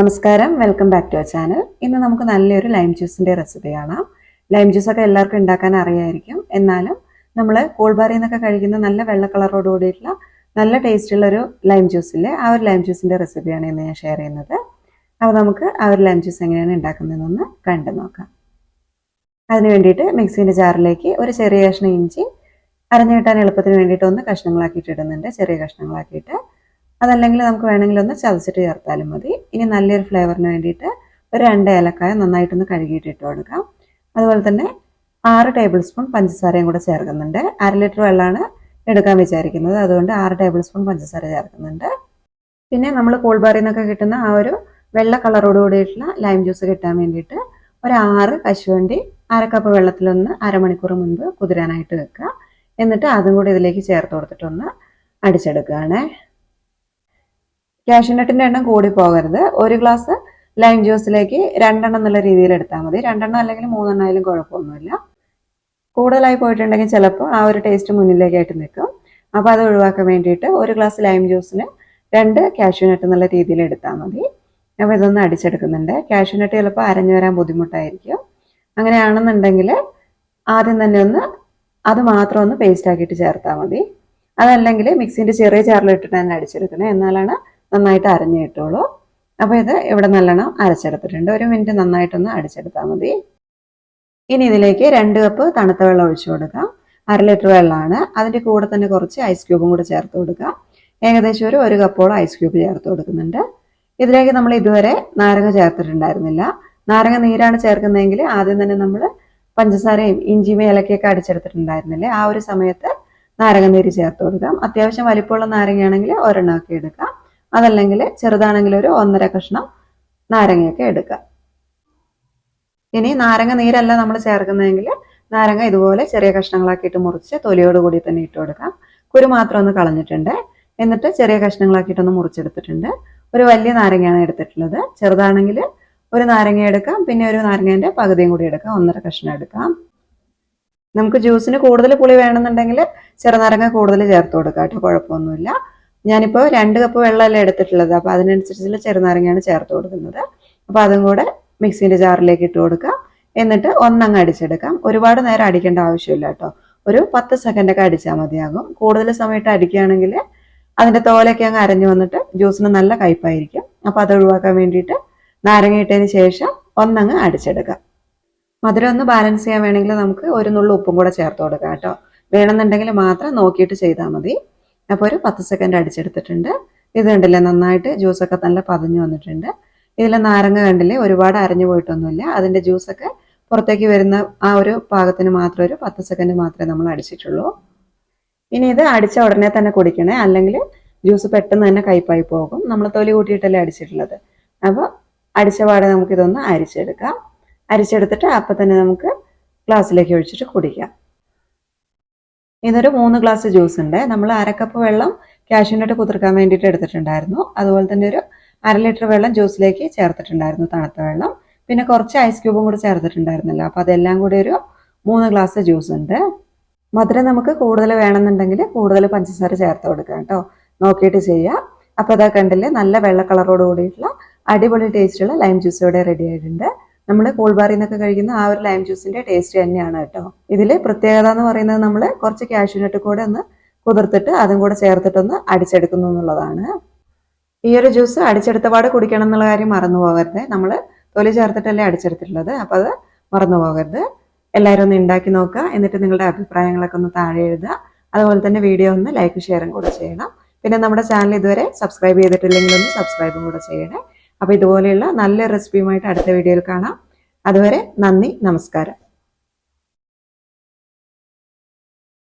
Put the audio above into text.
നമസ്കാരം, welcome back to our channel. ഇന്ന് നമുക്ക് നല്ലൊരു ലൈം ജ്യൂസിൻ്റെ റെസിപ്പി കാണാം. ലൈം ജ്യൂസൊക്കെ എല്ലാവർക്കും ഉണ്ടാക്കാൻ അറിയായിരിക്കും. എന്നാലും നമ്മൾ കൂൾബാറിൽ നിന്നൊക്കെ കഴിക്കുന്ന നല്ല വെള്ള കളറോട് കൂടിയിട്ടുള്ള നല്ല ടേസ്റ്റുള്ളൊരു ലൈം ജ്യൂസില്ലേ, ആ ഒരു ലൈം ജ്യൂസിൻ്റെ റെസിപ്പിയാണ് ഇന്ന് ഞാൻ ഷെയർ ചെയ്യുന്നത്. അപ്പോൾ നമുക്ക് ആ ഒരു ലൈം ജ്യൂസ് എങ്ങനെയാണ് ഉണ്ടാക്കുന്നതെന്നൊന്ന് കണ്ടു നോക്കാം. അതിന് വേണ്ടിയിട്ട് മിക്സിൻ്റെ ജാറിലേക്ക് ഒരു ചെറിയ കഷ്ണം ഇഞ്ചി അരഞ്ഞു കിട്ടാൻ എളുപ്പത്തിന് വേണ്ടിയിട്ട് ഒന്ന് കഷ്ണങ്ങളാക്കിയിട്ട് ഇടുന്നുണ്ട്, ചെറിയ കഷ്ണങ്ങളാക്കിയിട്ട്. അതല്ലെങ്കിൽ നമുക്ക് വേണമെങ്കിൽ ഒന്ന് ചതച്ചിട്ട് ചേർത്താലും മതി. ഇനി നല്ലൊരു ഫ്ലേവറിന് വേണ്ടിയിട്ട് ഒരു 2 ഏലക്കായ നന്നായിട്ടൊന്ന് കഴുകിയിട്ട് ഇട്ട് കൊടുക്കാം. അതുപോലെ തന്നെ 6 ടേബിൾ സ്പൂൺ പഞ്ചസാരയും കൂടെ ചേർക്കുന്നുണ്ട്. 1/2 ലിറ്റർ വെള്ളമാണ് എടുക്കാൻ വിചാരിക്കുന്നത്, അതുകൊണ്ട് 6 ടേബിൾ സ്പൂൺ പഞ്ചസാര ചേർക്കുന്നുണ്ട്. പിന്നെ നമ്മൾ കൂൾബാറിൽ നിന്നൊക്കെ കിട്ടുന്ന ആ ഒരു വെള്ള കളറോട് കൂടിയിട്ടുള്ള ലൈം ജ്യൂസ് കിട്ടാൻ വേണ്ടിയിട്ട് ഒരു 6 കശുവണ്ടി 1/2 കപ്പ് വെള്ളത്തിലൊന്ന് അരമണിക്കൂർ മുൻപ് കുതിരാനായിട്ട് വെക്കുക. എന്നിട്ട് അതും കൂടി ഇതിലേക്ക് ചേർത്ത് കൊടുത്തിട്ടൊന്ന് അടിച്ചെടുക്കുകയാണ്. കാഷ്യൂനട്ടിൻ്റെ എണ്ണം കൂടി പോകരുത്. 1 ഗ്ലാസ് ലൈം ജ്യൂസിലേക്ക് 2 എണ്ണം എന്നുള്ള രീതിയിൽ എടുത്താൽ മതി. 2 എണ്ണം അല്ലെങ്കിൽ 3 എണ്ണം ആയാലും കുഴപ്പമൊന്നുമില്ല. കൂടുതലായി പോയിട്ടുണ്ടെങ്കിൽ ചിലപ്പോൾ ആ ഒരു ടേസ്റ്റ് മുന്നിലേക്കായിട്ട് നിൽക്കും. അപ്പോൾ അത് ഒഴിവാക്കാൻ വേണ്ടിയിട്ട് 1 ഗ്ലാസ് ലൈം ജ്യൂസിന് 2 കാഷ്യൂനട്ട് എന്നുള്ള രീതിയിൽ എടുത്താൽ മതി. അപ്പോൾ ഇതൊന്ന് അടിച്ചെടുക്കുന്നുണ്ട്. കാഷ്യൂനട്ട് ചിലപ്പോൾ അരഞ്ഞു വരാൻ ബുദ്ധിമുട്ടായിരിക്കും. അങ്ങനെയാണെന്നുണ്ടെങ്കിൽ ആദ്യം തന്നെ അത് മാത്രം ഒന്ന് പേസ്റ്റ് ആക്കിയിട്ട് ചേർത്താൽ മതി. അതല്ലെങ്കിൽ മിക്സിൻ്റെ ചെറിയ ജാറിലിട്ടിട്ട് തന്നെ അടിച്ചെടുക്കണം, എന്നാലാണ് നന്നായിട്ട് അരഞ്ഞു കിട്ടുള്ളൂ. അപ്പോൾ ഇത് ഇവിടെ നല്ലോണം അരച്ചെടുത്തിട്ടുണ്ട്. 1 മിനിറ്റ് നന്നായിട്ടൊന്ന് അടിച്ചെടുത്താൽ മതി. ഇനി ഇതിലേക്ക് 2 കപ്പ് തണുത്ത വെള്ളം ഒഴിച്ചു കൊടുക്കാം. 1/2 ലിറ്റർ വെള്ളമാണ്. അതിൻ്റെ കൂടെ തന്നെ കുറച്ച് ഐസ് ക്യൂബും കൂടെ ചേർത്ത് കൊടുക്കാം. ഏകദേശം ഒരു 1 കപ്പോളം ഐസ് ക്യൂബ് ചേർത്ത് കൊടുക്കുന്നുണ്ട്. ഇതിലേക്ക് നമ്മൾ ഇതുവരെ നാരങ്ങ ചേർത്തിട്ടുണ്ടായിരുന്നില്ല. നാരങ്ങ നീരാണ് ചേർക്കുന്നതെങ്കിൽ ആദ്യം തന്നെ നമ്മൾ പഞ്ചസാരയും ഇഞ്ചിയും ഏലക്കയൊക്കെ അടിച്ചെടുത്തിട്ടുണ്ടായിരുന്നില്ലേ, ആ ഒരു സമയത്ത് നാരങ്ങ നീര് ചേർത്ത് കൊടുക്കാം. അത്യാവശ്യം വലിപ്പമുള്ള നാരങ്ങയാണെങ്കിൽ ഒരെണ്ണമൊക്കെ എടുക്കാം. അതല്ലെങ്കിൽ ചെറുതാണെങ്കിൽ ഒരു 1.5 കഷ്ണം നാരങ്ങയൊക്കെ എടുക്കാം. ഇനി നാരങ്ങ നീരല്ല നമ്മൾ ചേർക്കുന്നതെങ്കിൽ നാരങ്ങ ഇതുപോലെ ചെറിയ കഷ്ണങ്ങളാക്കിയിട്ട് മുറിച്ച് തൊലിയോട് കൂടി തന്നെ ഇട്ട് കൊടുക്കാം. കുരു മാത്രം ഒന്ന് കളഞ്ഞിട്ടുണ്ട്. എന്നിട്ട് ചെറിയ കഷ്ണങ്ങളാക്കിയിട്ടൊന്ന് മുറിച്ചെടുത്തിട്ടുണ്ട്. ഒരു വലിയ നാരങ്ങയാണ് എടുത്തിട്ടുള്ളത്. ചെറുതാണെങ്കിൽ ഒരു നാരങ്ങ എടുക്കാം, പിന്നെ ഒരു നാരങ്ങേൻ്റെ പകുതിയും കൂടി എടുക്കാം, 1.5 കഷ്ണം എടുക്കാം. നമുക്ക് ജ്യൂസിന് കൂടുതൽ പുളി വേണമെന്നുണ്ടെങ്കിൽ ചെറുനാരങ്ങ കൂടുതൽ ചേർത്ത് കൊടുക്കാം കേട്ടോ, കുഴപ്പമൊന്നുമില്ല. ഞാനിപ്പോൾ 2 കപ്പ് വെള്ളമല്ലേ എടുത്തിട്ടുള്ളത്, അപ്പോൾ അതിനനുസരിച്ചുള്ള ചെറുനാരങ്ങയാണ് ചേർത്ത് കൊടുക്കുന്നത്. അപ്പോൾ അതും കൂടെ മിക്സിൻ്റെ ജാറിലേക്ക് ഇട്ട് കൊടുക്കാം. എന്നിട്ട് ഒന്നങ്ങ് അടിച്ചെടുക്കാം. ഒരുപാട് നേരം അടിക്കേണ്ട ആവശ്യമില്ല കേട്ടോ, ഒരു 10 സെക്കൻഡൊക്കെ അടിച്ചാൽ മതിയാകും. കൂടുതൽ സമയത്ത് അടിക്കുകയാണെങ്കിൽ അതിൻ്റെ തോലൊക്കെ അങ്ങ് അരഞ്ഞു വന്നിട്ട് ജ്യൂസിന് നല്ല കയ്പായിരിക്കും. അപ്പോൾ അത് ഒഴിവാക്കാൻ വേണ്ടിയിട്ട് നാരങ്ങ ഇട്ടതിന് ശേഷം ഒന്നങ്ങ് അടിച്ചെടുക്കാം. മധുരം ഒന്ന് ബാലൻസ് ചെയ്യാൻ വേണമെങ്കിൽ നമുക്ക് ഒരു നുള്ളു ഉപ്പും കൂടെ ചേർത്ത് കൊടുക്കാം കേട്ടോ. വേണമെന്നുണ്ടെങ്കിൽ മാത്രം നോക്കിയിട്ട് ചെയ്താൽ മതി. അപ്പോൾ ഒരു 10 സെക്കൻഡ് അടിച്ചെടുത്തിട്ടുണ്ട്. ഇത് കണ്ടില്ലേ, നന്നായിട്ട് ജ്യൂസൊക്കെ നല്ല പതഞ്ഞു വന്നിട്ടുണ്ട്. ഇതിൽ നാരങ്ങ കണ്ടില്ലേ, ഒരുപാട് അരഞ്ഞു പോയിട്ടൊന്നുമില്ല. അതിൻ്റെ ജ്യൂസൊക്കെ പുറത്തേക്ക് വരുന്ന ആ ഒരു പാകത്തിന് മാത്രം ഒരു 10 സെക്കൻഡ് മാത്രമേ നമ്മൾ അടിച്ചിട്ടുള്ളൂ. ഇനി ഇത് അടിച്ച ഉടനെ തന്നെ കുടിക്കണേ, അല്ലെങ്കിൽ ജ്യൂസ് പെട്ടെന്ന് തന്നെ കയ്പായി പോകും. നമ്മൾ തൊലി കൂട്ടിയിട്ടല്ലേ അടിച്ചിട്ടുള്ളത്. അപ്പോൾ അടിച്ച പാടെ നമുക്കിതൊന്ന് അരിച്ചെടുക്കാം. അരിച്ചെടുത്തിട്ട് അപ്പം തന്നെ നമുക്ക് ഗ്ലാസ്സിലേക്ക് ഒഴിച്ചിട്ട് കുടിക്കാം. ഇതൊരു 3 ഗ്ലാസ് ജ്യൂസ് ഉണ്ട്. നമ്മൾ 1/2 കപ്പ് വെള്ളം കാഷ്യൂനട്ട് കുതിർക്കാൻ വേണ്ടിയിട്ട് എടുത്തിട്ടുണ്ടായിരുന്നു. അതുപോലെ തന്നെ ഒരു 1/2 ലിറ്റർ വെള്ളം ജ്യൂസിലേക്ക് ചേർത്തിട്ടുണ്ടായിരുന്നു, തണുത്ത വെള്ളം. പിന്നെ കുറച്ച് ഐസ് ക്യൂബും കൂടി ചേർത്തിട്ടുണ്ടായിരുന്നല്ലോ. അപ്പോൾ അതെല്ലാം കൂടി ഒരു 3 ഗ്ലാസ് ജ്യൂസ് ഉണ്ട്. മധുരം നമുക്ക് കൂടുതൽ വേണമെന്നുണ്ടെങ്കിൽ കൂടുതൽ പഞ്ചസാര ചേർത്ത് കൊടുക്കാം കേട്ടോ, നോക്കിയിട്ട് ചെയ്യുക. അപ്പോൾ അതാ കണ്ടില്ലേ, നല്ല വെള്ള കളറോട് കൂടിയിട്ടുള്ള അടിപൊളി ടേസ്റ്റുള്ള ലൈം ജ്യൂസ് ഇവിടെ റെഡി ആയിട്ടുണ്ട്. നമ്മൾ കൂൾബാറിൽ നിന്നൊക്കെ കഴിക്കുന്ന ആ ഒരു ലൈം ജ്യൂസിൻ്റെ ടേസ്റ്റ് തന്നെയാണ് കേട്ടോ. ഇതിൽ പ്രത്യേകത എന്ന് പറയുന്നത് നമ്മൾ കുറച്ച് കാഷ്യൂനട്ട് കൂടെ ഒന്ന് കുതിർത്തിട്ട് അതും കൂടെ ചേർത്തിട്ടൊന്ന് അടിച്ചെടുക്കുന്നു എന്നുള്ളതാണ്. ഈ ഒരു ജ്യൂസ് അടിച്ചെടുത്ത പാട് കുടിക്കണം എന്നുള്ള കാര്യം മറന്നു പോകരുത്. നമ്മൾ തൊലി ചേർത്തിട്ടല്ലേ അടിച്ചെടുത്തിട്ടുള്ളത്, അപ്പോൾ അത് മറന്നു പോകരുത്. എല്ലാവരും ഒന്ന് ഉണ്ടാക്കി നോക്കുക. എന്നിട്ട് നിങ്ങളുടെ അഭിപ്രായങ്ങളൊക്കെ ഒന്ന് താഴെ എഴുതുക. അതുപോലെ തന്നെ വീഡിയോ ഒന്ന് ലൈക്ക് ഷെയറും കൂടെ ചെയ്യണം. പിന്നെ നമ്മുടെ ചാനൽ ഇതുവരെ സബ്സ്ക്രൈബ് ചെയ്തിട്ടില്ലെങ്കിൽ ഒന്ന് സബ്സ്ക്രൈബും കൂടെ ചെയ്യണേ. അപ്പോൾ ഇതുപോലെയുള്ള നല്ല റെസിപ്പിയുമായിട്ട് അടുത്ത വീഡിയോയിൽ കാണാം. അതുവരെ നന്ദി, നമസ്കാരം.